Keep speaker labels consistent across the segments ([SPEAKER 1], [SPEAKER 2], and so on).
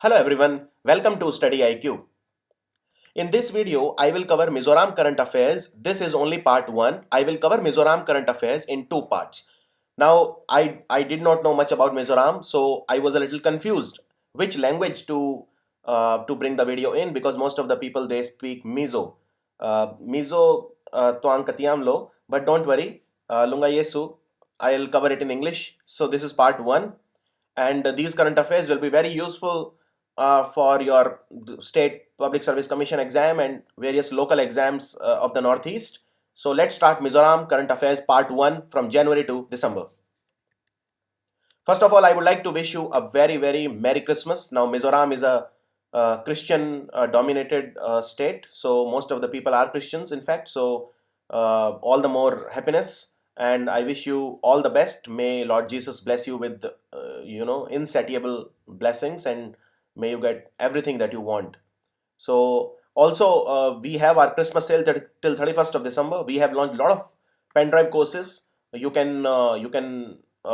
[SPEAKER 1] Hello everyone, welcome to StudyIQ. In this video, I will cover Mizoram current affairs. This is only part 1. I will cover Mizoram current affairs in 2 parts. Now, I did not know much about Mizoram, so I was a little confused which language to bring the video in because most of the people they speak Mizo. Mizo tuang katiam lo, but don't worry, lunga yesu, I'll cover it in English. So this is part 1 and these current affairs will be very useful for your state public service commission exam and various local exams of the northeast. So let's start Mizoram current affairs part 1 from January to December. First of all, I would like to wish you a very Merry Christmas. Now Mizoram is a Christian dominated state, so most of the people are Christians in fact, so all the more happiness, and I wish you all the best. May Lord Jesus bless you with insatiable blessings, and may you get everything that you want. So also we have our Christmas sale till 31st of December. We have launched a lot of pen drive courses. You can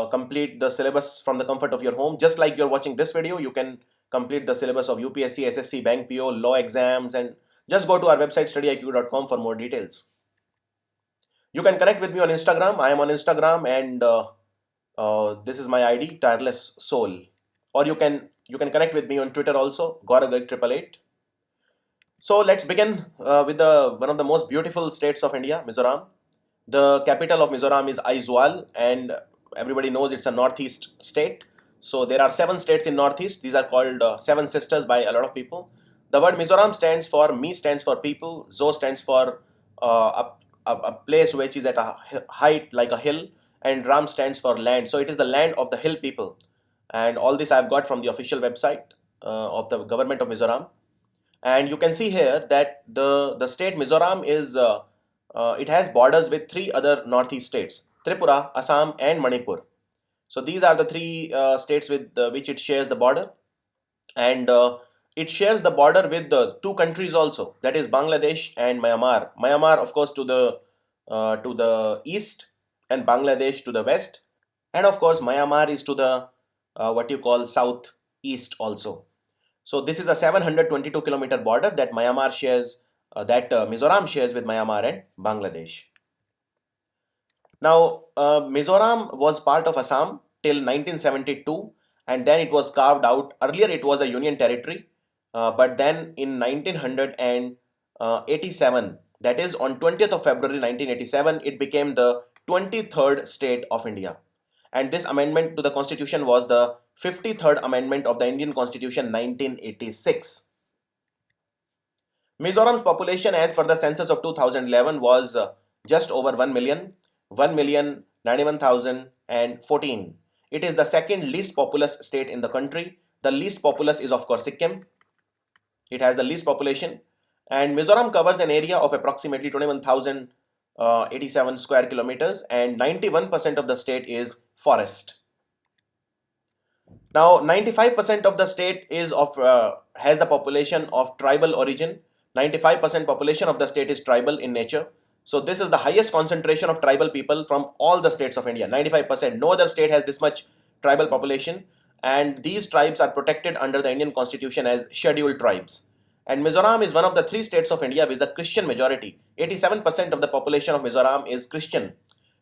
[SPEAKER 1] complete the syllabus from the comfort of your home. Just like you're watching this video, you can complete the syllabus of UPSC, SSC, Bank PO, law exams, and just go to our website studyiq.com for more details. You can connect with me on Instagram. I am on Instagram, and this is my ID, Tireless Soul. Or you can connect with me on Twitter also, Gaurav888. So let's begin with one of the most beautiful states of India, Mizoram. The capital of Mizoram is Aizawl, and everybody knows it's a northeast state. So there are 7 states in northeast. These are called 7 sisters by a lot of people. The word Mizoram stands for Mi stands for people, Zo stands for a place which is at a height like a hill, and Ram stands for land. So it is the land of the hill people, and all this I've got from the official website of the government of Mizoram. And you can see here that the state Mizoram is it has borders with 3 other northeast states: Tripura, Assam, and Manipur. So these are the 3 states with which it shares the border, and it shares the border with the 2 countries also, that is Bangladesh and Myanmar. Myanmar, of course, to the east, and Bangladesh to the west, and of course Myanmar is to the what you call southeast also. So this is a 722 kilometer border that Myanmar shares, Mizoram shares with Myanmar and Bangladesh. Now, Mizoram was part of Assam till 1972, and then it was carved out. Earlier, it was a union territory, but then in 1987, that is on 20th of February 1987, it became the 23rd state of India. And this amendment to the constitution was the 53rd amendment of the Indian Constitution 1986. Mizoram's population as per the census of 2011 was just over 1 million. 1,091,014. It is the second least populous state in the country. The least populous is of course Sikkim. It has the least population, and Mizoram covers an area of approximately 21,087 square kilometers, and 91% of the state is forest. Now 95% of the state is has the population of tribal origin. 95% population of the state is tribal in nature. So this is the highest concentration of tribal people from all the states of India, 95%. No other state has this much tribal population, and these tribes are protected under the Indian Constitution as scheduled tribes. And Mizoram is one of the 3 states of India with a Christian majority. 87% of the population of Mizoram is Christian.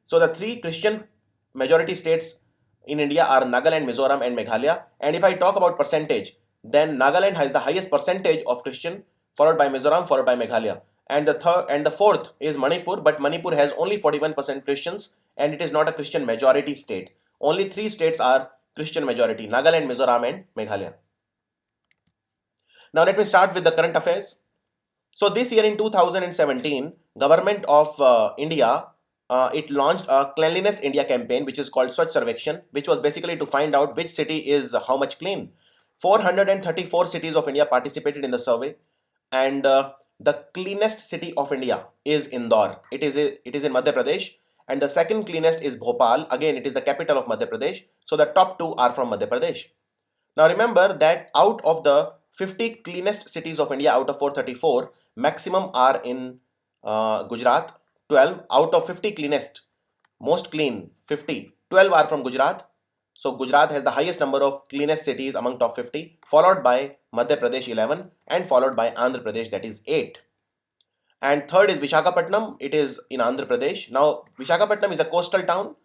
[SPEAKER 1] So the 3 Christian majority states in India are Nagaland, Mizoram, and Meghalaya. And if I talk about percentage, then Nagaland has the highest percentage of Christian, followed by Mizoram, followed by Meghalaya. And the third and the fourth is Manipur, but Manipur has only 41% Christians, and it is not a Christian majority state. Only 3 states are Christian majority: Nagaland, Mizoram, and Meghalaya. Now let me start with the current affairs. So this year in 2017, government of India it launched a Cleanliness India campaign, which is called Swachh Sarvekshan, which was basically to find out which city is how much clean. 434 cities of India participated in the survey, and the cleanest city of India is Indore. It is in Madhya Pradesh, and the second cleanest is Bhopal. Again, it is the capital of Madhya Pradesh. So the top 2 are from Madhya Pradesh. Now remember that out of the 50 cleanest cities of India out of 434, maximum are in Gujarat. 12 out of 50 cleanest, most clean 50, 12 are from Gujarat, So Gujarat has the highest number of cleanest cities among top 50, followed by Madhya Pradesh 11 and followed by Andhra Pradesh, that is 8. And third is Vishakhapatnam. It is in Andhra Pradesh. Now Vishakhapatnam is a coastal town,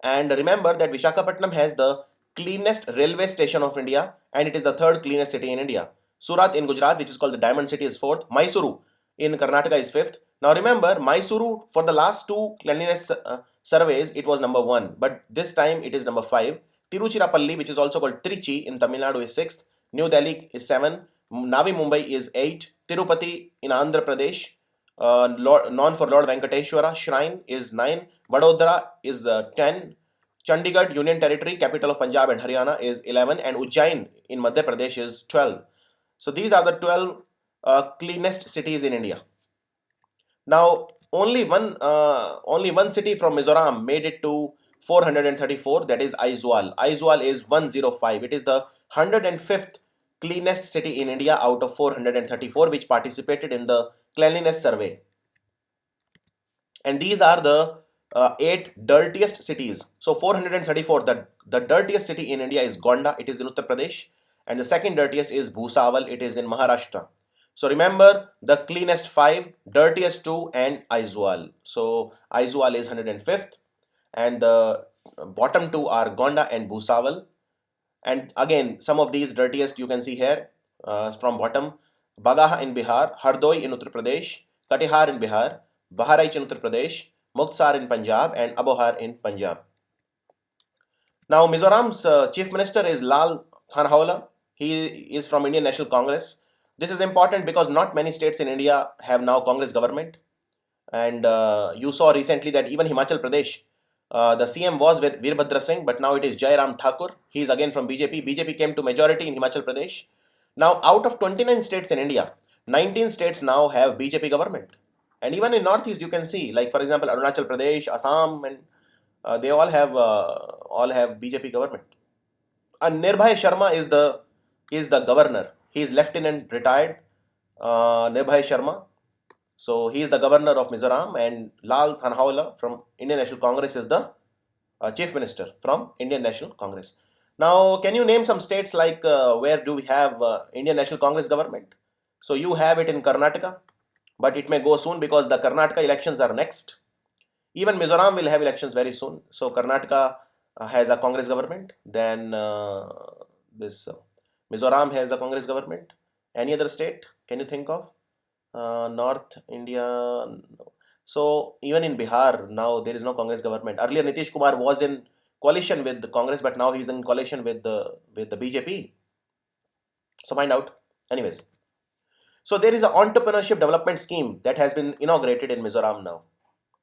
[SPEAKER 1] and remember that Vishakhapatnam has the cleanest railway station of India, and it is the third cleanest city in India. Surat in Gujarat, which is called the Diamond City, is fourth. Mysuru in Karnataka is fifth. Now remember, Mysuru, for the last two cleanliness surveys, it was number 1, but this time it is number 5. Tiruchirappalli, which is also called Trichy in Tamil Nadu, is 6th. New Delhi is 7. Navi Mumbai is 8. Tirupati in Andhra Pradesh, known for Lord Venkateshwara Shrine, is 9. Vadodara is 10. Chandigarh Union Territory, capital of Punjab and Haryana, is 11. And Ujjain in Madhya Pradesh is 12. So these are the 12 cleanest cities in India. Now only one city from Mizoram made it to 434, that is Aizawl. Aizawl is 105. It is the 105th cleanest city in India out of 434 which participated in the cleanliness survey. And these are the 8 dirtiest cities. So 434, the dirtiest city in India is Gonda, it is in Uttar Pradesh, and the second dirtiest is Bhusawal, it is in Maharashtra. So remember the cleanest 5, dirtiest 2, and Aizawl. So Aizawl is 105th, and the bottom 2 are Gonda and Bhusawal. And again, some of these dirtiest you can see here from bottom: Bagaha in Bihar, Hardoi in Uttar Pradesh, Katihar in Bihar, Baharaich in Uttar Pradesh, Muktsar in Punjab, and Abohar in Punjab. Now Mizoram's Chief Minister is Lal Thanhawla. He is from Indian National Congress. This is important because not many states in India have now Congress government. And you saw recently that even Himachal Pradesh, the CM was with Veerbhadra Singh, but now it is Jairam Thakur. He is again from BJP. BJP came to majority in Himachal Pradesh. Now out of 29 states in India, 19 states now have BJP government. And even in Northeast you can see, like for example Arunachal Pradesh, Assam, and they all have BJP government. And Nirbhay Sharma is the governor. He is lieutenant retired, Nirbhay Sharma. So he is the governor of Mizoram, and Lal Thanhawla from Indian National Congress is the Chief Minister from Indian National Congress. Now, can you name some states like where do we have Indian National Congress government? So you have it in Karnataka, but it may go soon because the Karnataka elections are next. Even Mizoram will have elections very soon. So Karnataka has a Congress government. Then Mizoram has a Congress government. Any other state can you think of? North India. No. So even in Bihar now there is no Congress government. Earlier Nitish Kumar was in coalition with the Congress, but now he is in coalition with the BJP. So find out. Anyways, so there is an entrepreneurship development scheme that has been inaugurated in Mizoram now.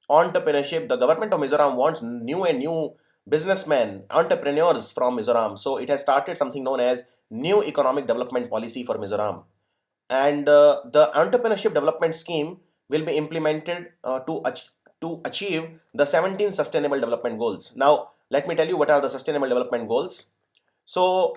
[SPEAKER 1] Entrepreneurship. The government of Mizoram wants new businessmen, entrepreneurs from Mizoram. So it has started something known as New Economic Development Policy for Mizoram. And the entrepreneurship development scheme will be implemented to achieve the 17 sustainable development goals. Now let me tell you what are the sustainable development goals. So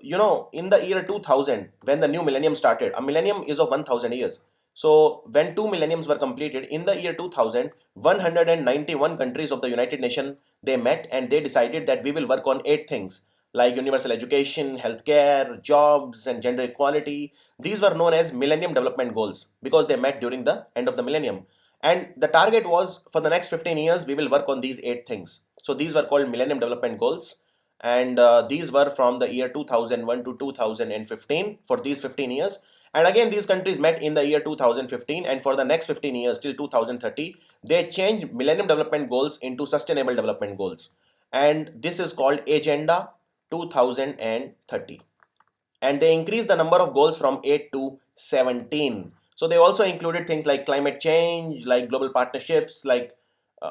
[SPEAKER 1] in the year 2000, when the new millennium started, a millennium is of 1000 years. So when 2 millenniums were completed in the year 2000, 191 countries of the United Nations, they met and they decided that we will work on 8 things like universal education, healthcare, jobs, and gender equality. These were known as Millennium Development Goals because they met during the end of the millennium. And the target was for the next 15 years, we will work on these 8 things. So these were called Millennium Development Goals. And these were from the year 2001 to 2015 for these 15 years. And again, these countries met in the year 2015, and for the next 15 years till 2030, they changed Millennium Development Goals into Sustainable Development Goals. And this is called Agenda 2030, and they increased the number of goals from 8 to 17. So they also included things like climate change, like global partnerships, like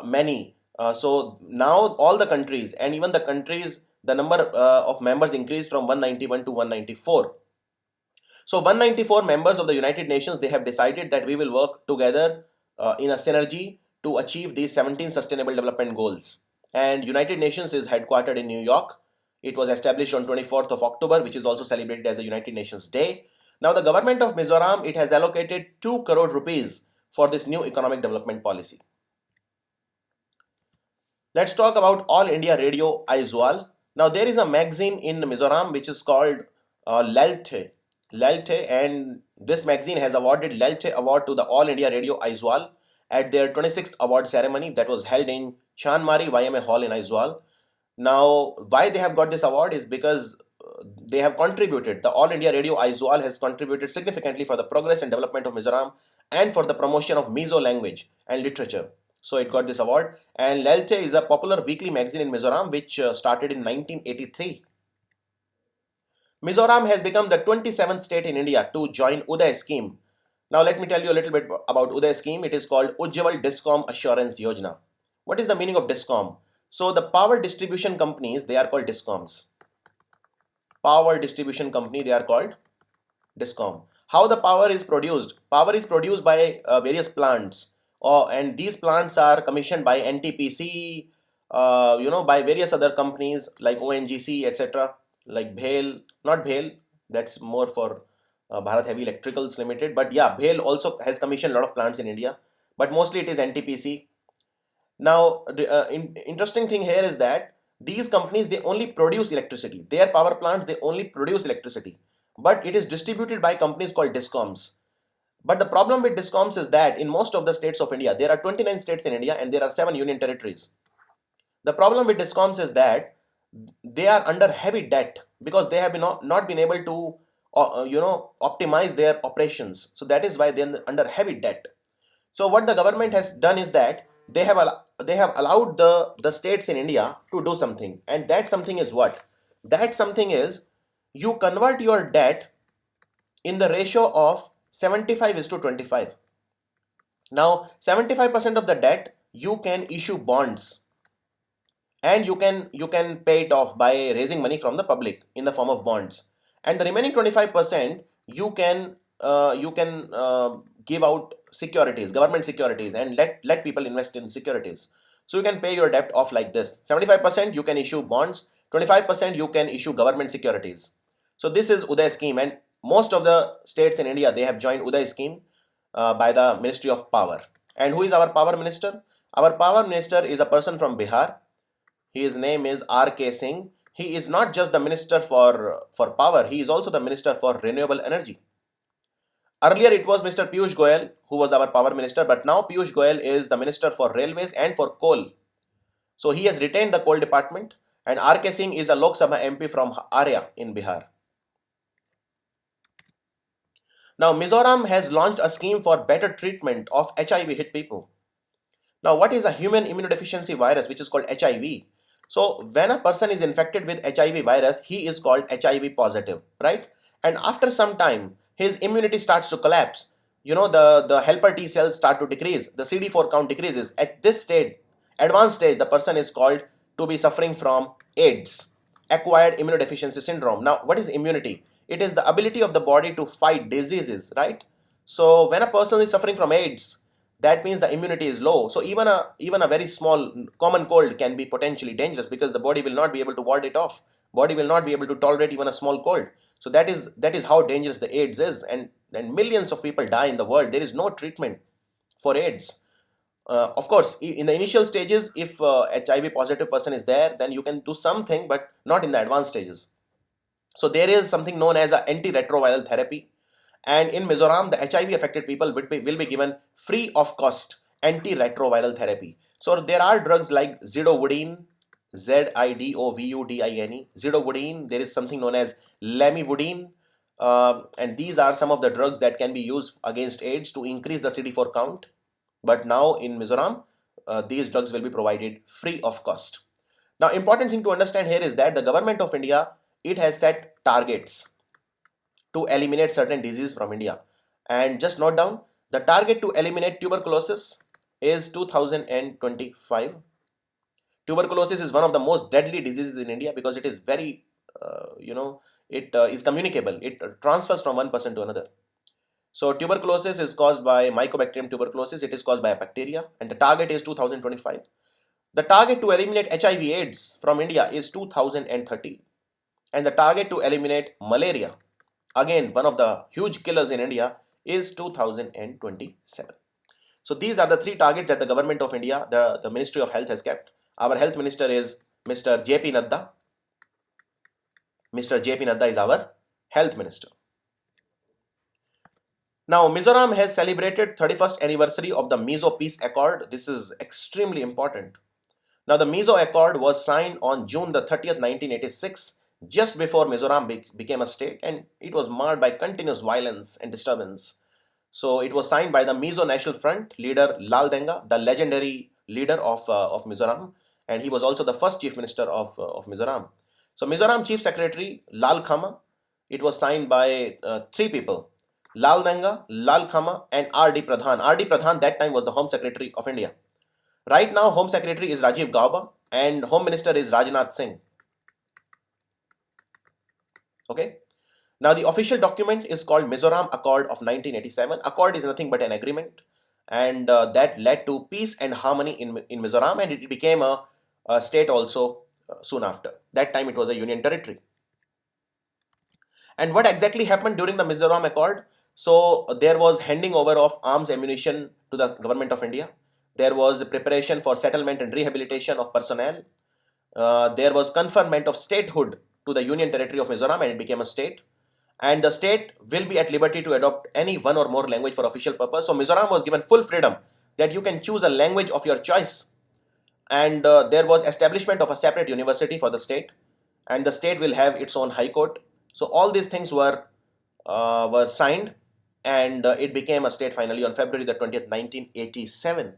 [SPEAKER 1] many. So now all the countries, and even the countries, the number of members increased from 191 to 194. So 194 members of the United Nations, they have decided that we will work together in a synergy to achieve these 17 sustainable development goals. And United Nations is headquartered in New York. It was established on 24th of October, which is also celebrated as the United Nations Day. Now the government of Mizoram, it has allocated 2 crore rupees for this new economic development policy. Let's talk about All India Radio Aizawl. Now there is a magazine in Mizoram which is called Lelte. Lelte, and this magazine has awarded Lelte Award to the All India Radio Aizawl at their 26th award ceremony that was held in Chanmari YMA Hall in Aizawl. Now, why they have got this award is because they have contributed, the All India Radio Aizawl has contributed significantly for the progress and development of Mizoram and for the promotion of Mizo language and literature. So it got this award. And Lelte is a popular weekly magazine in Mizoram which started in 1983. Mizoram has become the 27th state in India to join Uday scheme. Now let me tell you a little bit about Uday scheme. It is called Ujjwal Discom Assurance Yojana. What is the meaning of Discom? So the power distribution companies, they are called Discoms. Power distribution company, they are called Discom. How the power is produced? Power is produced by various plants, and these plants are commissioned by NTPC, by various other companies like ONGC, etc. Like BHEL, not BHEL, that's more for Bharat Heavy Electricals Limited. But yeah, BHEL also has commissioned a lot of plants in India, but mostly it is NTPC. Now, the interesting thing here is that these companies, they only produce electricity. Their power plants, they only produce electricity, but it is distributed by companies called Discoms. But the problem with Discoms is that in most of the states of India, there are 29 states in India and there are 7 union territories. The problem with Discoms is that they are under heavy debt because they have not been able to optimize their operations. So that is why they are under heavy debt. So what the government has done is that they have allowed the states in India to do something, and that something is what? That something is you convert your debt in the ratio of 75:25. Now 75% of the debt you can issue bonds, and you can pay it off by raising money from the public in the form of bonds, and the remaining 25% you can give out securities, government securities, and let people invest in securities. So you can pay your debt off like this. 75% you can issue bonds, 25% you can issue government securities. So this is Uday scheme, and most of the states in India, they have joined Uday scheme by the Ministry of Power. And who is our power minister? Our power minister is a person from Bihar. His name is R.K. Singh. He is not just the minister for power, he is also the minister for renewable energy. Earlier it was Mr. Piyush Goyal who was our power minister, but now Piyush Goyal is the minister for railways and for coal. So he has retained the coal department, and R.K. Singh is a Lok Sabha MP from Arya in Bihar. Now Mizoram has launched a scheme for better treatment of HIV hit people. Now what is a human immunodeficiency virus, which is called HIV? So when a person is infected with HIV virus, he is called HIV positive, right? And after some time, his immunity starts to collapse. The helper T cells start to decrease. The CD4 count decreases. At this stage, advanced stage, the person is called to be suffering from AIDS, acquired immunodeficiency syndrome. Now, what is immunity? It is the ability of the body to fight diseases, right? So when a person is suffering from AIDS, that means the immunity is low. So even a very small common cold can be potentially dangerous because the body will not be able to ward it off. Body will not be able to tolerate even a small cold. So that is how dangerous the AIDS is, and millions of people die in the world. There is no treatment for AIDS. Of course, in the initial stages, if HIV positive person is there, then you can do something, but not in the advanced stages. So there is something known as an antiretroviral therapy, and in Mizoram, the HIV affected people will be given free of cost antiretroviral therapy. So there are drugs like zidovudine, Zidovudine, zidovudine. There is something known as lamivudine, and these are some of the drugs that can be used against AIDS to increase the CD4 count. But now in Mizoram, these drugs will be provided free of cost. Now, important thing to understand here is that the government of India, it has set targets to eliminate certain diseases from India. And just note down, the target to eliminate tuberculosis is 2025. Tuberculosis is one of the most deadly diseases in India because it is very, it is communicable. It transfers from one person to another. So tuberculosis is caused by Mycobacterium tuberculosis. It is caused by a bacteria, and the target is 2025. The target to eliminate HIV/AIDS from India is 2030. And the target to eliminate malaria, again one of the huge killers in India, is 2027. So these are the three targets that the government of India, the Ministry of Health has kept. Our health minister is Mr. JP Nadda. Mr. J.P. Nadda is our health minister. Now, Mizoram has celebrated 31st anniversary of the Mizo Peace Accord. This is extremely important. Now, the Mizo Accord was signed on June the 30th, 1986, just before Mizoram became a state, and it was marred by continuous violence and disturbance. So, it was signed by the Mizo National Front leader Lal Denga, the legendary leader of Mizoram, and he was also the first chief minister of Mizoram. So, Mizoram Chief Secretary Lal Khama, it was signed by three people: Lal Denga, Lal Khama, and R.D. Pradhan. R.D. Pradhan that time was the Home Secretary of India. Right now, Home Secretary is Rajiv Gauba and Home Minister is Rajnath Singh. Okay. Now, the official document is called Mizoram Accord of 1987. Accord is nothing but an agreement, and that led to peace and harmony in Mizoram, and it became a state also soon after. That time it was a union territory. And what exactly happened during the Mizoram Accord? So there was handing over of arms ammunition to the government of India. There was preparation for settlement and rehabilitation of personnel. There was conferment of statehood to the union territory of Mizoram, and it became a state. And the state will be at liberty to adopt any one or more language for official purpose. So Mizoram was given full freedom that you can choose a language of your choice. And there was establishment of a separate university for the state, and the state will have its own high court. So all these things were signed, and it became a state finally on February the 20th, 1987.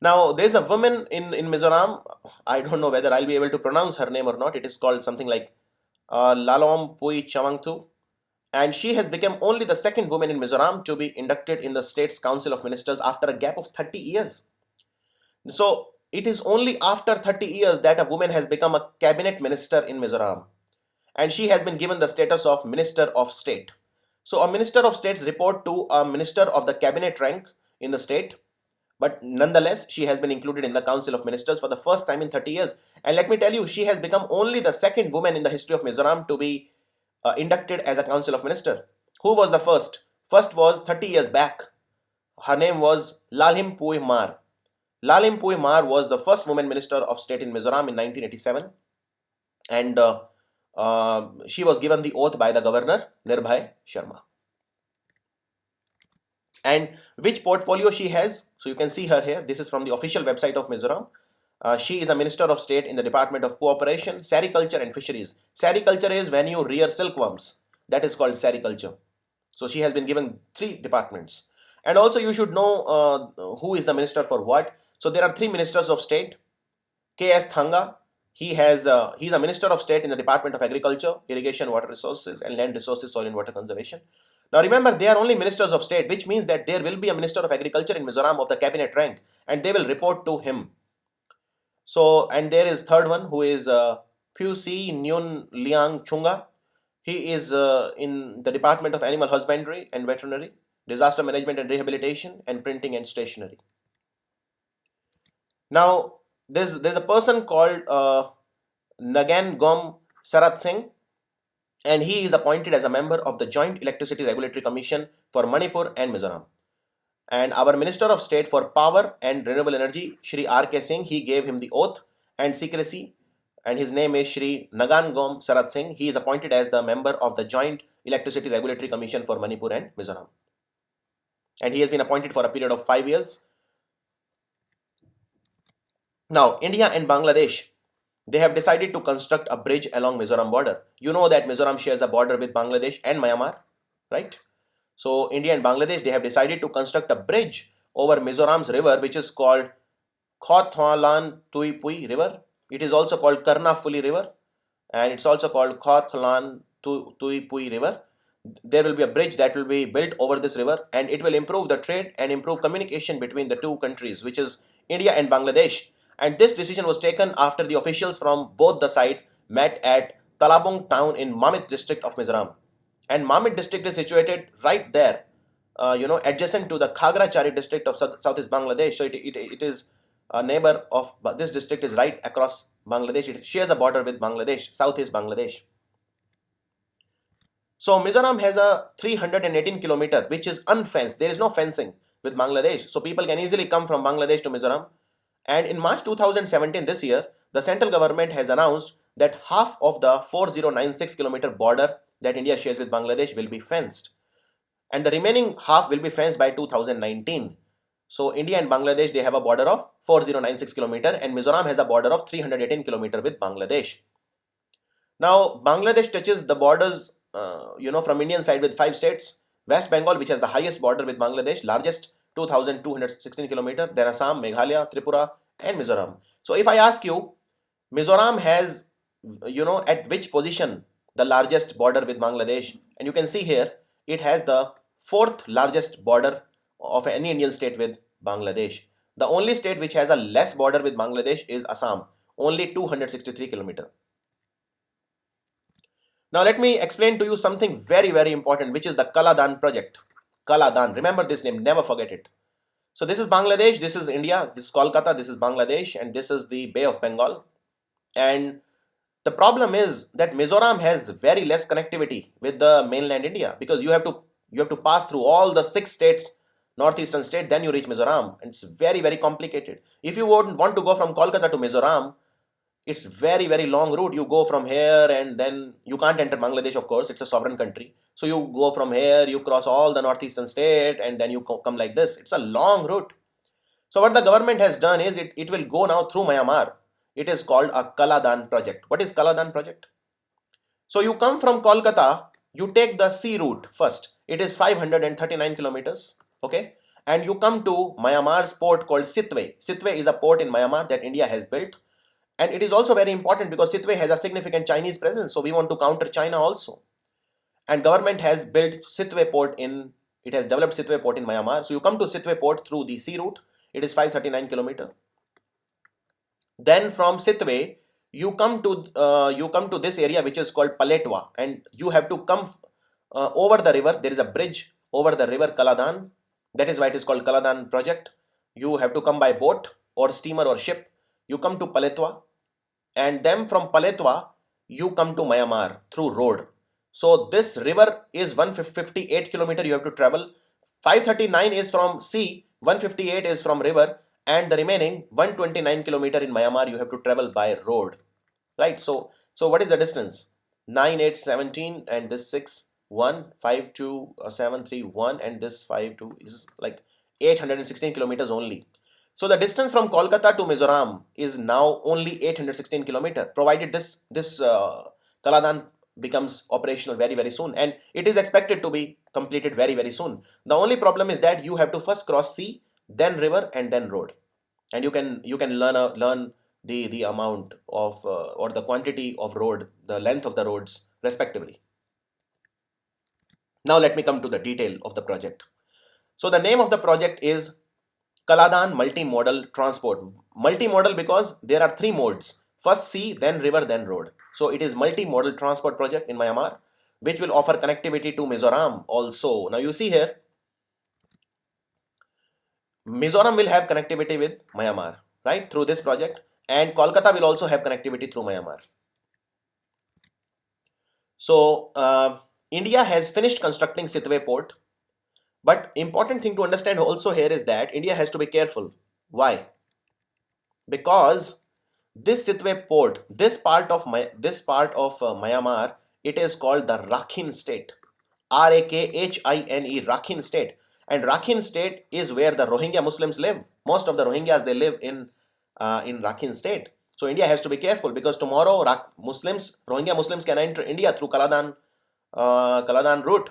[SPEAKER 1] Now, there's a woman in Mizoram. I don't know whether I'll be able to pronounce her name or not. It is called something like Lalom Pui Chawangthu, and she has become only the second woman in Mizoram to be inducted in the state's Council of Ministers after a gap of 30 years. So it is only after 30 years that a woman has become a cabinet minister in Mizoram, and she has been given the status of Minister of State. So a Minister of States report to a Minister of the Cabinet rank in the state, but nonetheless she has been included in the Council of Ministers for the first time in 30 years. And let me tell you, she has become only the second woman in the history of Mizoram to be inducted as a Council of Minister. Who was the first? First was 30 years back. Her name was Lalhim Pui Mar. Lalhim Pui Mar was the first woman Minister of State in Mizoram in 1987, and she was given the oath by the Governor Nirbhay Sharma. And which portfolio she has? So you can see her here. This is from the official website of Mizoram. She is a Minister of State in the Department of Cooperation, Sericulture and Fisheries. Sericulture is when you rear silkworms. That is called sericulture. So she has been given 3 departments. And also you should know who is the minister for what. So there are 3 ministers of state. K.S. Thanga, he's a Minister of State in the Department of Agriculture, Irrigation, Water Resources and Land Resources, Soil and Water Conservation. Now remember, they are only ministers of state, which means that there will be a Minister of Agriculture in Mizoram of the cabinet rank, and they will report to him. So, and there is third one who is Phu Si Nyun Liang Chunga. He is in the Department of Animal Husbandry and Veterinary, Disaster Management and Rehabilitation, and Printing and Stationery. Now, there's a person called Nagan Gom Sarat Singh, and he is appointed as a member of the Joint Electricity Regulatory Commission for Manipur and Mizoram. And our Minister of State for Power and Renewable Energy, Shri R.K. Singh, he gave him the oath and secrecy, and his name is Shri Nagan Gom Sarat Singh. He is appointed as the member of the Joint Electricity Regulatory Commission for Manipur and Mizoram. And he has been appointed for a period of 5 years. Now, India and Bangladesh, they have decided to construct a bridge along Mizoram border. You know that Mizoram shares a border with Bangladesh and Myanmar, right? So India and Bangladesh, they have decided to construct a bridge over Mizoram's river, which is called Khothalan Tuipui River. It is also called Karnafuli River, and it's also called Khothalan Tuipui River. There will be a bridge that will be built over this river, and it will improve the trade and improve communication between the two countries, which is India and Bangladesh. And this decision was taken after the officials from both the sides met at Talabong town in Mamit district of Mizoram. And Mamit district is situated right there, adjacent to the Khagrachari district of Southeast Bangladesh. So it is a neighbor of, but this district is right across Bangladesh. It shares a border with Bangladesh, Southeast Bangladesh. So Mizoram has a 318 kilometer, which is unfenced. There is no fencing with Bangladesh. So people can easily come from Bangladesh to Mizoram. And in March 2017, this year, the central government has announced that half of the 4096 kilometer border that India shares with Bangladesh will be fenced, and the remaining half will be fenced by 2019. So India and Bangladesh, they have a border of 4096 kilometer, and Mizoram has a border of 318 kilometer with Bangladesh. Now Bangladesh touches the borders from Indian side with 5 states. West Bengal, which has the highest border with Bangladesh, largest 2216 kilometer, then Assam, Meghalaya, Tripura and Mizoram. So if I ask you, Mizoram has at which position the largest border with Bangladesh, and you can see here it has the 4th largest border of any Indian state with Bangladesh. The only state which has a less border with Bangladesh is Assam, only 263 kilometer. Now let me explain to you something very, very important, which is the Culloden Project. Culloden, remember this name, never forget it. So this is Bangladesh, this is India, this is Kolkata, this is Bangladesh, and this is the Bay of Bengal. And the problem is that Mizoram has very less connectivity with the mainland India, because you have to pass through all the 6 states, northeastern state, then you reach Mizoram, and it's very, very complicated. If you want to go from Kolkata to Mizoram, it's very, very long route. You go from here and then you can't enter Bangladesh, of course, it's a sovereign country. So you go from here, you cross all the northeastern state, and then you come like this. It's a long route. So what the government has done is it will go now through Myanmar. It is called a Culloden Project. What is Culloden Project? So you come from Kolkata, you take the sea route first. It is 539 kilometers, okay? And you come to Myanmar's port called Sitwe. Sitwe is a port in Myanmar that India has built. And it is also very important because Sitwe has a significant Chinese presence. So we want to counter China also. And government has built Sitwe port it has developed Sitwe port in Myanmar. So you come to Sitwe port through the sea route. It is 539 kilometers. Then from Sitwe, you come to this area which is called Paletwa, and you have to come over the river. There is a bridge over the river Culloden. That is why it is called Culloden Project. You have to come by boat or steamer or ship. You come to Paletwa, and then from Paletwa you come to Myanmar through road. So this river is 158 kilometers you have to travel. 539 is from sea, 158 is from river, and the remaining 129 kilometers in Myanmar you have to travel by road, right? So what is the distance? 9817, and this 6152731, and this 52 is like 816 kilometers only. So the distance from Kolkata to Mizoram is now only 816 kilometers, provided this Culloden becomes operational very, very soon, and it is expected to be completed very, very soon. The only problem is that you have to first cross sea, then river, and then road, and you can learn the amount of or the quantity of road, the length of the roads respectively. Now let me come to the detail of the project. So the name of the project is Culloden Multimodal Transport. Multimodal because there are 3 modes. First sea, then river, then road. So it is multimodal transport project in Myanmar, which will offer connectivity to Mizoram also. Now you see here, Mizoram will have connectivity with Myanmar, right, through this project, and Kolkata will also have connectivity through Myanmar. So India has finished constructing Sitwe port. But important thing to understand also here is that India has to be careful. Why? Because this Sitwe port, this part of Myanmar, it is called the Rakhine State, Rakhine, Rakhine State, and Rakhine State is where the Rohingya Muslims live. Most of the Rohingyas, they live in Rakhine State. So India has to be careful, because tomorrow Rohingya Muslims can enter India through Culloden route.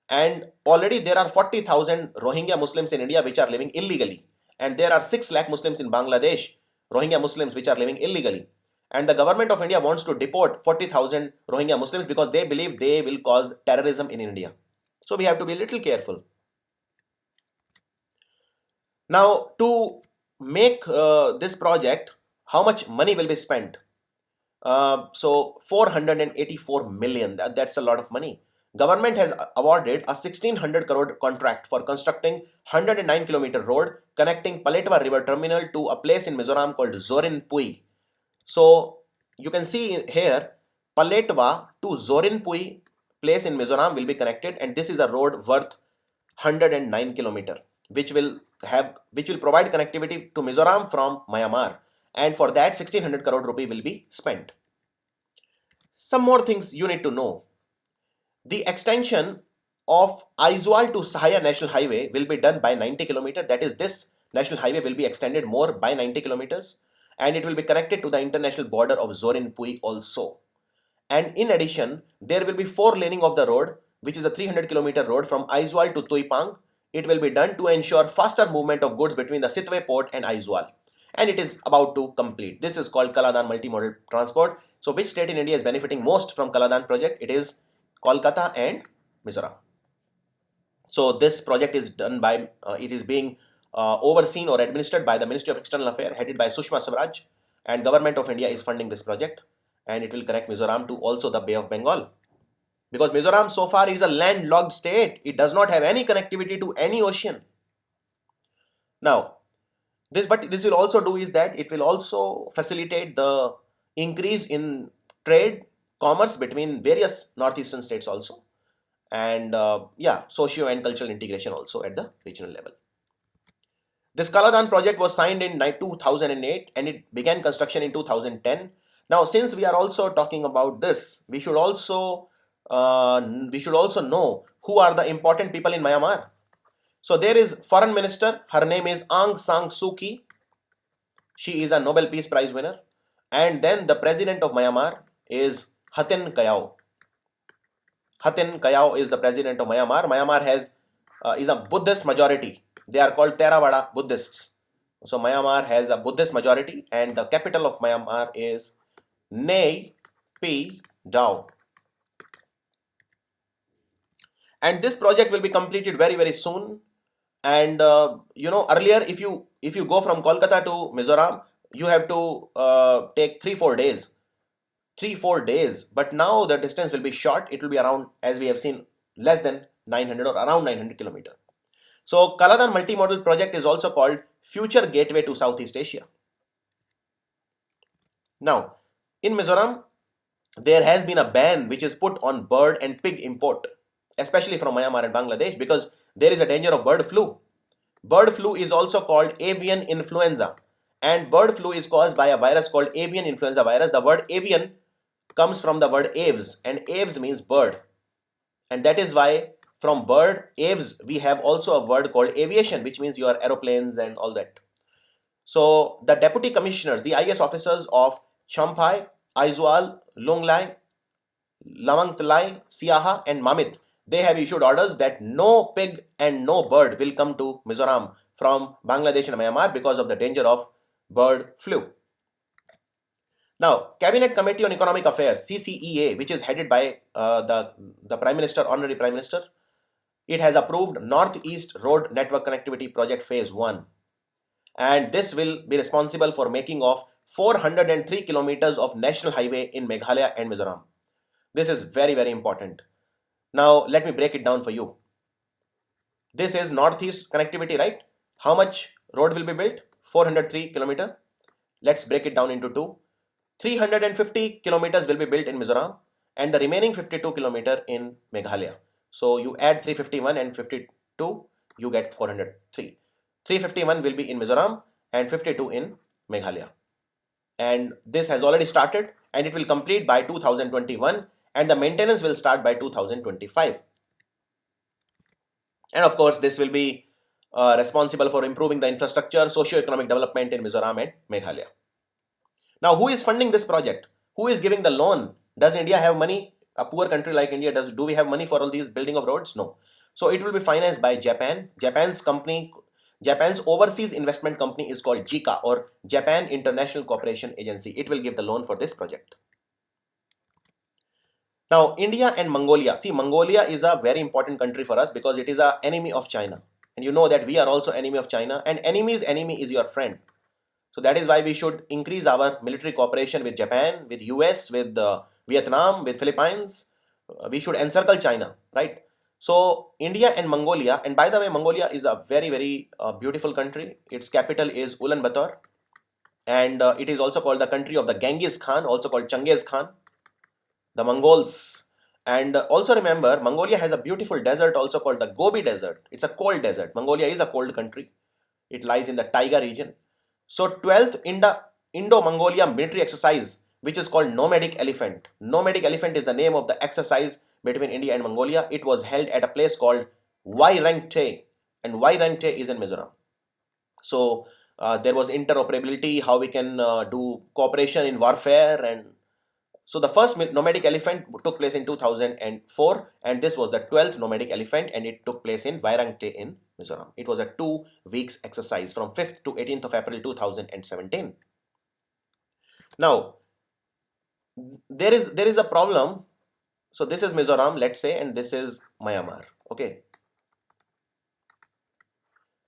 [SPEAKER 1] And already there are 40,000 Rohingya Muslims in India which are living illegally. And there are 6 lakh Muslims in Bangladesh, Rohingya Muslims, which are living illegally. And the government of India wants to deport 40,000 Rohingya Muslims because they believe they will cause terrorism in India. So we have to be a little careful. Now to make this project, how much money will be spent? So 484 million, that's a lot of money. Government has awarded a 1600 crore contract for constructing 109 kilometer road connecting Paletwa River Terminal to a place in Mizoram called Zorin Pui. So you can see here, Paletwa to Zorin Pui place in Mizoram will be connected, and this is a road worth 109 kilometer, which will provide connectivity to Mizoram from Myanmar, and for that 1600 crore rupee will be spent. Some more things you need to know. The extension of Aizawl to Sahaya National Highway will be done by 90 kilometers. That is, this national highway will be extended more by 90 kilometers, and it will be connected to the international border of Zorin-Pui also. And in addition, there will be 4 laning of the road, which is a 300-kilometer road from Aizawl to Tuipang. It will be done to ensure faster movement of goods between the Sitwe port and Aizawl. And it is about to complete. This is called Culloden Multimodal Transport. So which state in India is benefiting most from Culloden project? It is Kolkata and Mizoram. So this project is done by, it is being overseen or administered by the Ministry of External Affairs, headed by Sushma Swaraj, and Government of India is funding this project, and it will connect Mizoram to also the Bay of Bengal. Because Mizoram so far is a landlocked state, it does not have any connectivity to any ocean. Now, what this will also do is that it will also facilitate the increase in trade, commerce between various northeastern states also, and socio and cultural integration also at the regional level. This Culloden project was signed in 2008 and it began construction in 2010. Now, since we are also talking about this, we should also know who are the important people in Myanmar. So there is Foreign Minister, her name is Aung San Suu Kyi. She is a Nobel Peace Prize winner. And then the President of Myanmar is Hatin Kyaw. Hatin Kyaw is the President of Myanmar. Myanmar is a Buddhist majority. They are called Theravada Buddhists. So Myanmar has a Buddhist majority and the capital of Myanmar is Nay Pi Dao. And this project will be completed very, very soon. And earlier if you go from Kolkata to Mizoram, you have to take 3-4 days. 3-4 days. But now the distance will be short. It will be around, as we have seen, less than 900 or around 900 kilometers. So Culloden Multimodal Project is also called Future Gateway to Southeast Asia. Now, in Mizoram, there has been a ban which is put on bird and pig import, especially from Myanmar and Bangladesh, because there is a danger of bird flu. Bird flu is also called avian influenza, and bird flu is caused by a virus called avian influenza virus. The word avian comes from the word aves, and aves means bird, and that is why from bird, aves, we have also a word called aviation, which means your aeroplanes and all that. So the deputy commissioners, the IAS officers of Champhai, Aizawl, Lunglai, Lamangtlai, Siaha and Mamit, they have issued orders that no pig and no bird will come to Mizoram from Bangladesh and Myanmar because of the danger of bird flu. Now, Cabinet Committee on Economic Affairs, CCEA, which is headed by the Prime Minister, Honorary Prime Minister, it has approved Northeast Road Network Connectivity Project Phase 1. And this will be responsible for making of 403 kilometers of national highway in Meghalaya and Mizoram. This is very, very important. Now, let me break it down for you. This is Northeast connectivity, right? How much road will be built? 403 kilometers. Let's break it down into two. 350 kilometers will be built in Mizoram and the remaining 52 kilometers in Meghalaya. So you add 351 and 52, you get 403. 351 will be in Mizoram and 52 in Meghalaya. And this has already started and it will complete by 2021 and the maintenance will start by 2025. And of course, this will be responsible for improving the infrastructure, socio-economic development in Mizoram and Meghalaya. Now, who is funding this project? Who is giving the loan? Does India have money? A poor country like India, do we have money for all these building of roads? No. So it will be financed by Japan. Japan's overseas investment company is called JICA, or Japan International Cooperation Agency. It will give the loan for this project. Now, India and Mongolia. See, Mongolia is a very important country for us because it is an enemy of China. And you know that we are also enemy of China, and enemy's enemy is your friend. So that is why we should increase our military cooperation with Japan, with US, with Vietnam, with Philippines. We should encircle China, right? So India and Mongolia, and by the way, Mongolia is a very, very beautiful country. Its capital is Ulaanbaatar, and it is also called the country of the Genghis Khan, also called Genghis Khan, the Mongols. And also remember, Mongolia has a beautiful desert also called the Gobi Desert. It's a cold desert. Mongolia is a cold country. It lies in the taiga region. So 12th Indo-Mongolia military exercise which is called nomadic elephant. Nomadic elephant is the name of the exercise between India and Mongolia. It was held at a place called Wairangte, and Wairangte is in Mizoram. So there was interoperability, how we can do cooperation in warfare. And so the first nomadic elephant took place in 2004, and this was the 12th nomadic elephant, and it took place in Wairangte in Mizoram. It was a 2 weeks exercise from 5th to 18th of April 2017. Now, there is a problem. So this is Mizoram, let's say, and this is Myanmar. Okay.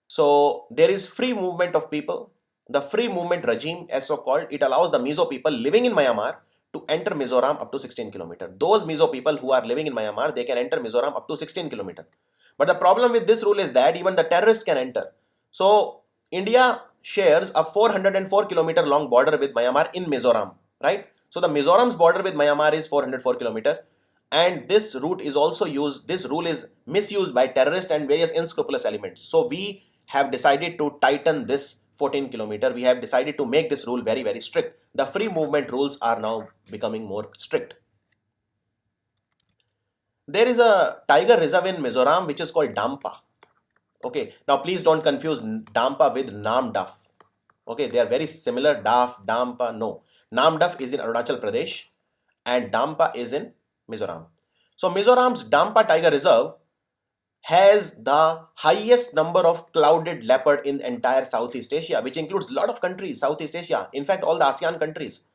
[SPEAKER 1] So there is free movement of people. The free movement regime, as so called, it allows the Mizo people living in Myanmar to enter Mizoram up to 16 kilometers. Those Mizo people who are living in Myanmar, they can enter Mizoram up to 16 kilometers. But the problem with this rule is that even the terrorists can enter. So India shares a 404 kilometer long border with Myanmar in Mizoram, right? So the Mizoram's border with Myanmar is 404 kilometers. And this route is also used, this rule is misused by terrorists and various unscrupulous elements. So we have decided to tighten this 14 kilometer. We have decided to make this rule very, very strict. The free movement rules are now becoming more strict. There is a tiger reserve in Mizoram which is called Dampa. Okay, now please don't confuse Dampa with Namdaf. Okay, they are very similar. Daf, Dampa, no. Namdaf is in Arunachal Pradesh and Dampa is in Mizoram. So Mizoram's Dampa Tiger Reserve has the highest number of clouded leopard in entire Southeast Asia, which includes a lot of countries, Southeast Asia. In fact, all the ASEAN countries.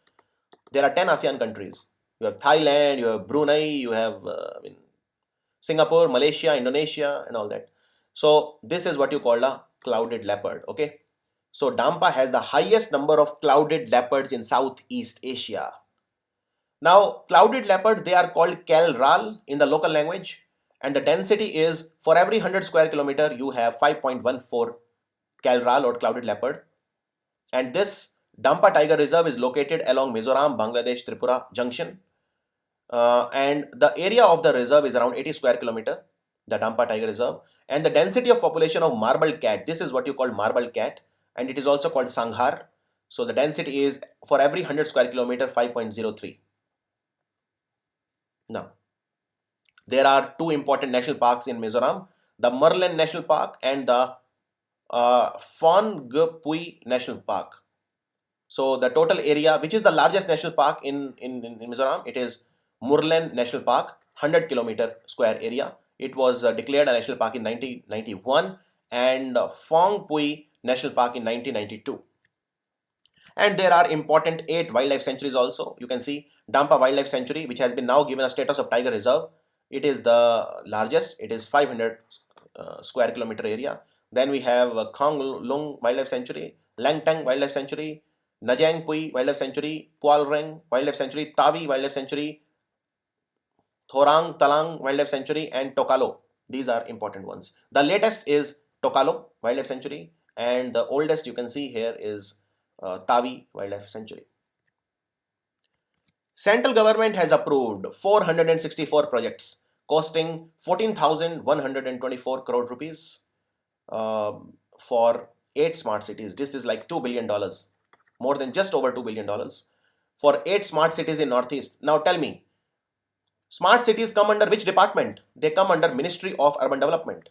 [SPEAKER 1] There are 10 ASEAN countries. You have Thailand, you have Brunei, you have Singapore, Malaysia, Indonesia, and all that. So this is what you call a clouded leopard. Okay. So Dampa has the highest number of clouded leopards in Southeast Asia. Now, clouded leopards, they are called Kelral in the local language. And the density is, for every 100 square kilometer, you have 5.14 Kelral or clouded leopard. And this Dampa Tiger Reserve is located along Mizoram Bangladesh Tripura junction. And the area of the reserve is around 80 square kilometer, the Dampa Tiger Reserve. And the density of population of marble cat, this is what you call marble cat. And it is also called Sanghar. So the density is, for every 100 square kilometer, 5.03. Now, there are two important national parks in Mizoram, the Merlin National Park and the Phongpui National Park. So the total area, which is the largest national park in Mizoram, it is Merlin National Park, 100 kilometer square area. It was declared a national park in 1991 and Phongpui National Park in 1992. And there are important 8 wildlife sanctuaries also. You can see Dampa Wildlife Sanctuary, which has been now given a status of Tiger Reserve. It is the largest. It is 500 square kilometer area. Then we have Konglung Wildlife Sanctuary, Langtang Wildlife Sanctuary, Najang Pui Wildlife Sanctuary, Pualreng Wildlife Sanctuary, Tawi Wildlife Sanctuary, Thorang Talang Wildlife Sanctuary, and Tokalo. These are important ones. The latest is Tokalo Wildlife Sanctuary, and the oldest you can see here is Tawi Wildlife Sanctuary. Central government has approved 464 projects costing 14,124 crore rupees for 8 smart cities. This is like $2 billion, more than just over $2 billion for 8 smart cities in Northeast. Now tell me, smart cities come under which department? They come under Ministry of Urban Development,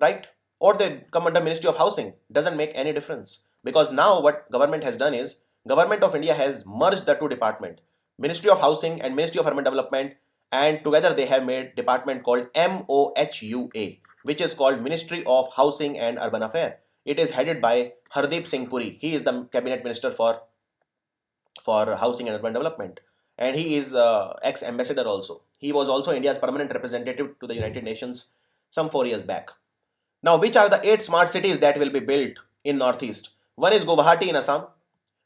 [SPEAKER 1] right? Or they come under Ministry of Housing. Doesn't make any difference, because now what government has done is, Government of India has merged the two departments, Ministry of Housing and Ministry of Urban Development, and together they have made department called MOHUA, which is called Ministry of Housing and Urban Affairs. It is headed by Hardeep Singh Puri. He is the cabinet minister for Housing and Urban Development, and he is ex-ambassador also. He was also India's permanent representative to the United Nations some 4 years back. Now, which are the 8 smart cities that will be built in Northeast? One is Guwahati in Assam.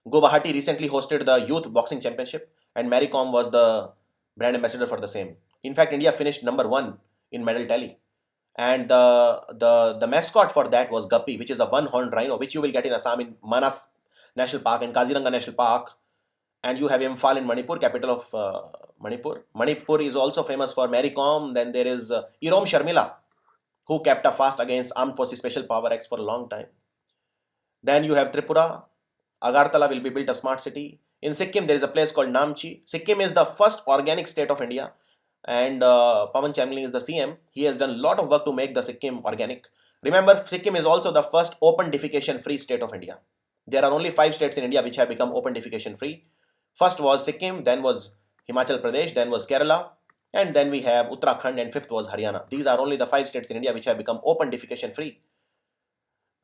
[SPEAKER 1] Guwahati recently hosted the Youth Boxing Championship, and Mary Kom was the brand ambassador for the same. In fact, India finished number 1 in medal tally. And the mascot for that was Guppy, which is a one-horned rhino, which you will get in Assam in Manas National Park and Kaziranga National Park. And you have Imphal in Manipur, capital of Manipur. Manipur is also famous for Mary Kom. Then there is Irom Sharmila, who kept a fast against Armed Forces Special Power Acts for a long time. Then you have Tripura. Agartala will be built a smart city. In Sikkim, there is a place called Namchi. Sikkim is the first organic state of India, and Pawan Chamling is the CM. He has done a lot of work to make the Sikkim organic. Remember, Sikkim is also the first open defecation free state of India. There are only 5 states in India which have become open defecation free. First was Sikkim, then was Himachal Pradesh, then was Kerala, and then we have Uttarakhand, and 5th was Haryana. These are only the 5 states in India which have become open defecation free.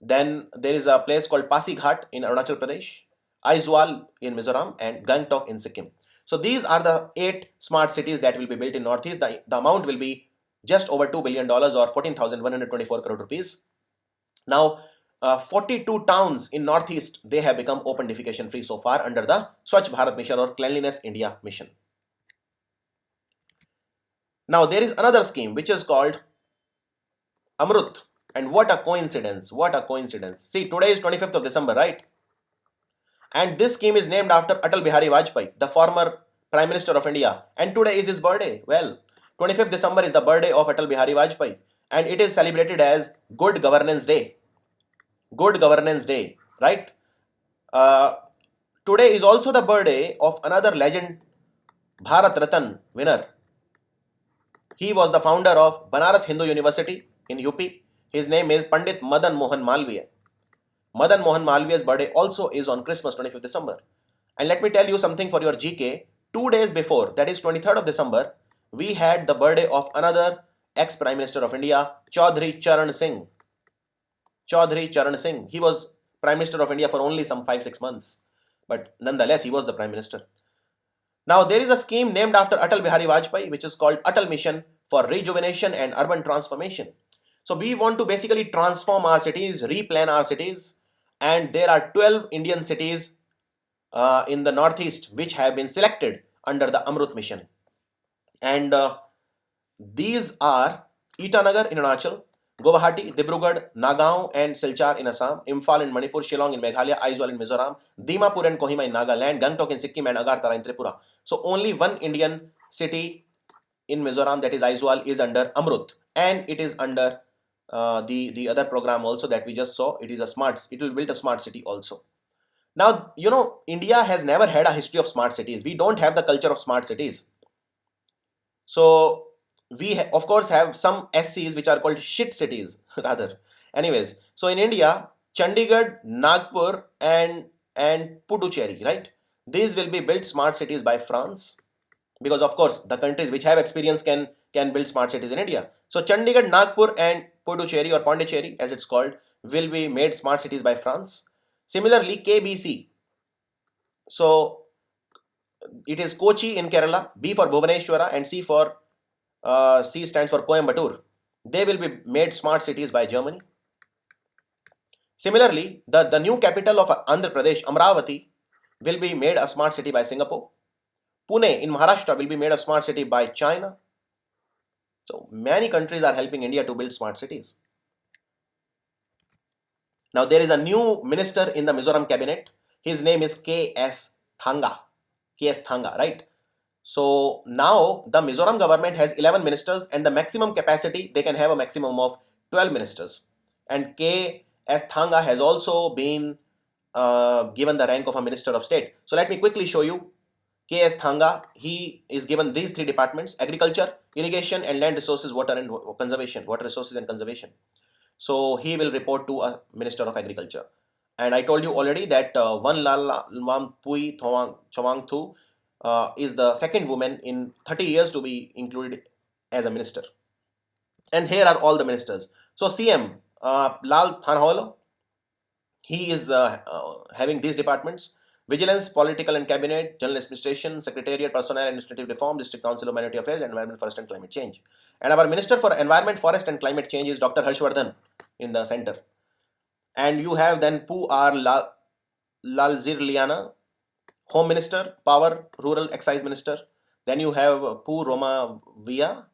[SPEAKER 1] Then there is a place called Pasighat in Arunachal Pradesh, Aizawl in Mizoram, and Gangtok in Sikkim. So these are the 8 smart cities that will be built in Northeast. The amount will be just over $2 billion or 14,124 crore rupees. Now, 42 towns in Northeast, they have become open defecation free so far under the Swachh Bharat Mission or Cleanliness India Mission. Now, there is another scheme which is called Amrut. And what a coincidence, what a coincidence. See, today is 25th of December, right? And this scheme is named after Atal Bihari Vajpayee, the former Prime Minister of India. And today is his birthday. Well, 25th December is the birthday of Atal Bihari Vajpayee. And it is celebrated as Good Governance Day. Good Governance Day, right? Today is also the birthday of another legend, Bharat Ratan winner. He was the founder of Banaras Hindu University in UP. His name is Pandit Madan Mohan Malviya. Madan Mohan Malviya's birthday also is on Christmas, 25th December. And let me tell you something for your GK. 2 days before, that is 23rd of December, we had the birthday of another ex-Prime Minister of India, Chaudhry Charan Singh. Chaudhry Charan Singh. He was Prime Minister of India for only some 5-6 months. But nonetheless, he was the Prime Minister. Now, there is a scheme named after Atal Bihari Vajpayee, which is called Atal Mission for Rejuvenation and Urban Transformation. So we want to basically transform our cities, replan our cities, and there are 12 Indian cities in the Northeast which have been selected under the Amrut mission. And these are Itanagar in Arunachal, Guwahati, Dibrugarh, Nagaon and Silchar in Assam, Imphal in Manipur, Shillong in Meghalaya, Aizawl in Mizoram, Dimapur and Kohima in Nagaland, Gangtok in Sikkim and Agartala in Tripura. So only one Indian city in Mizoram, that is Aizawl, is under Amrut, and it is under the other program also that we just saw. It will build a smart city also. Now, you know, India has never had a history of smart cities. We don't have the culture of smart cities. So we of course have some SCs which are called shit cities rather. Anyways, so in India, Chandigarh, Nagpur and Puducherry, right? These will be built smart cities by France, because of course the countries which have experience can build smart cities in India. So Chandigarh, Nagpur and Puducherry or Pondicherry as it's called will be made smart cities by France. Similarly, KBC. So it is Kochi in Kerala, B for Bhubaneswara and C stands for Coimbatore. They will be made smart cities by Germany. Similarly, the new capital of Andhra Pradesh, Amravati, will be made a smart city by Singapore. Pune in Maharashtra will be made a smart city by China. So many countries are helping India to build smart cities. Now there is a new minister in the Mizoram cabinet. His name is K.S. Thanga. K.S. Thanga, right? So now the Mizoram government has 11 ministers and the maximum capacity, they can have a maximum of 12 ministers. And K.S. Thanga has also been given the rank of a Minister of State. So let me quickly show you. K.S. Thanga, he is given these 3 departments: agriculture, irrigation and land resources, water resources and conservation. So he will report to a Minister of Agriculture. And I told you already that Wan Lalwam Pui Chawang Thu is the second woman in 30 years to be included as a minister. And here are all the ministers. So CM Lal Thanhawala, he is having these departments: Vigilance, Political and Cabinet, General Administration, Secretariat, Personnel and Administrative Reform, District Council of Minority Affairs, Environment, Forest and Climate Change. And our Minister for Environment, Forest and Climate Change is Dr. Harshvardhan in the center. And you have then Pu R. Lalzirliana, Home Minister, Power, Rural Excise Minister. Then you have Pu Roma Via,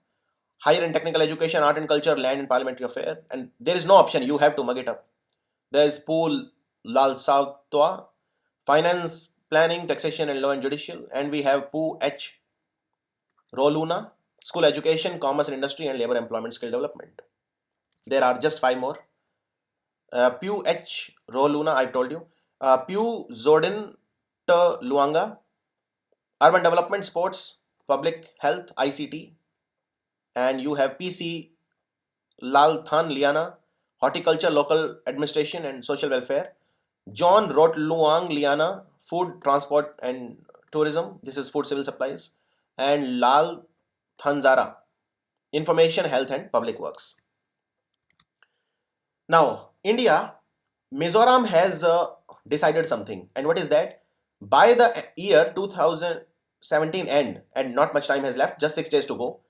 [SPEAKER 1] Higher and Technical Education, Art and Culture, Land and Parliamentary Affairs. And there is no option, you have to mug it up. There is Pu Lal Sautwa, Finance, Planning, Taxation and Law and Judicial. And we have Pu H. Roluna, School Education, Commerce and Industry and Labor Employment Skill Development. There are just 5 more. Pu H. Roluna, I've told you. Pu Zodin Luanga, Urban Development, Sports, Public Health, ICT, and you have PC Lal Than Liana, Horticulture, Local Administration and Social Welfare. John Rot Luang Liana, Food, Transport and Tourism. This is Food Civil Supplies. And Lal Thanzara, Information, Health and Public Works. Now, India, Mizoram has decided something. And what is that? By the year 2017 end, and not much time has left, just 6 days to go,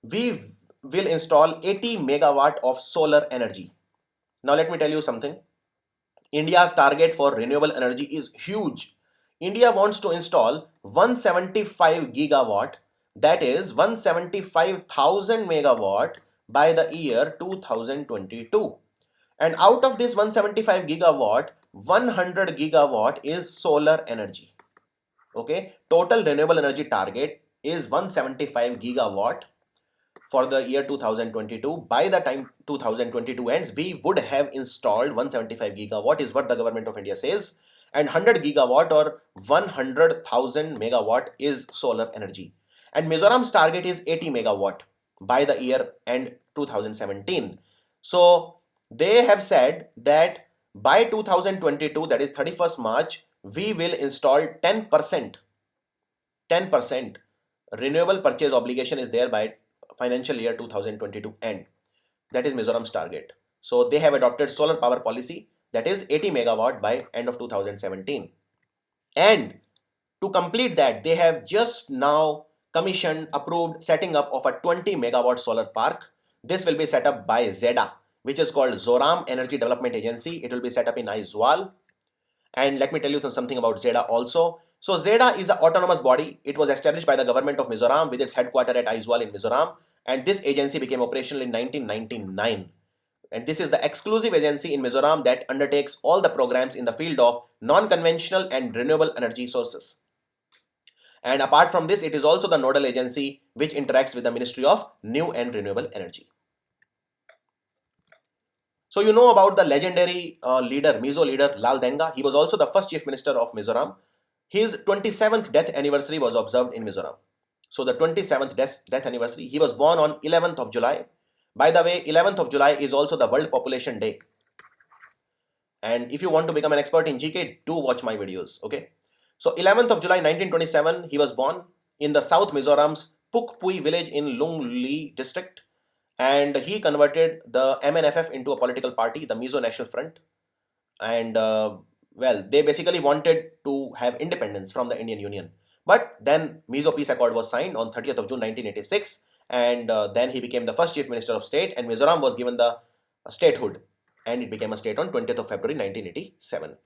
[SPEAKER 1] we will install 80 megawatt of solar energy. Now let me tell you something. India's target for renewable energy is huge. India wants to install 175 gigawatt, that is 175,000 megawatt by the year 2022. And out of this 175 gigawatt, 100 gigawatt is solar energy. Okay, total renewable energy target is 175 gigawatt for the year 2022. By the time 2022 ends, we would have installed 175 gigawatt is what the government of India says, and 100 gigawatt or 100,000 megawatt is solar energy. And Mizoram's target is 80 megawatt by the year end 2017. So they have said that by 2022, that is 31st March, we will install 10% renewable purchase obligation is there by financial year 2022 end. That is Mizoram's target. So they have adopted solar power policy, that is 80 megawatt by end of 2017. And to complete that, they have just now commissioned, approved setting up of a 20 megawatt solar park. This will be set up by ZEDA, which is called Mizoram Energy Development Agency. It will be set up in Aizawl. And let me tell you something about ZEDA also. So ZEDA is an autonomous body. It was established by the government of Mizoram with its headquarters at Aizawl in Mizoram. And this agency became operational in 1999. And this is the exclusive agency in Mizoram that undertakes all the programs in the field of non-conventional and renewable energy sources. And apart from this, it is also the nodal agency which interacts with the Ministry of New and Renewable Energy. So you know about the legendary leader, Mizo leader Lal Denga. He was also the first Chief Minister of Mizoram. His 27th death anniversary was observed in Mizoram. So the 27th death anniversary, he was born on 11th of July. By the way, 11th of July is also the World Population Day. And if you want to become an expert in GK, do watch my videos, okay? So 11th of July 1927, he was born in the South Mizoram's Pukpui village in Lungli district. And he converted the MNFF into a political party, the Mizo National Front. And well, they basically wanted to have independence from the Indian Union. But then Mizo Peace Accord was signed on 30th of June 1986. And then he became the first Chief Minister of State, and Mizoram was given the statehood. And it became a state on 20th of February 1987.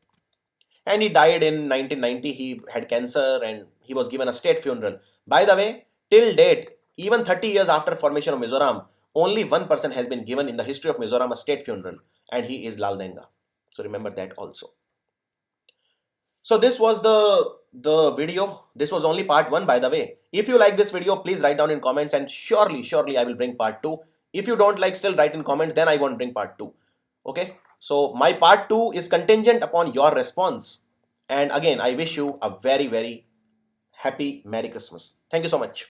[SPEAKER 1] And he died in 1990. He had cancer and he was given a state funeral. By the way, till date, even 30 years after formation of Mizoram, only one person has been given in the history of Mizoram a state funeral, and he is Lal Denga. So remember that also. So this was the video. This was only part 1, by the way. If you like this video, please write down in comments, and surely I will bring part 2. If you don't like, still write in comments, then I won't bring part 2. Okay. So my part 2 is contingent upon your response. And again, I wish you a very, very happy Merry Christmas. Thank you so much.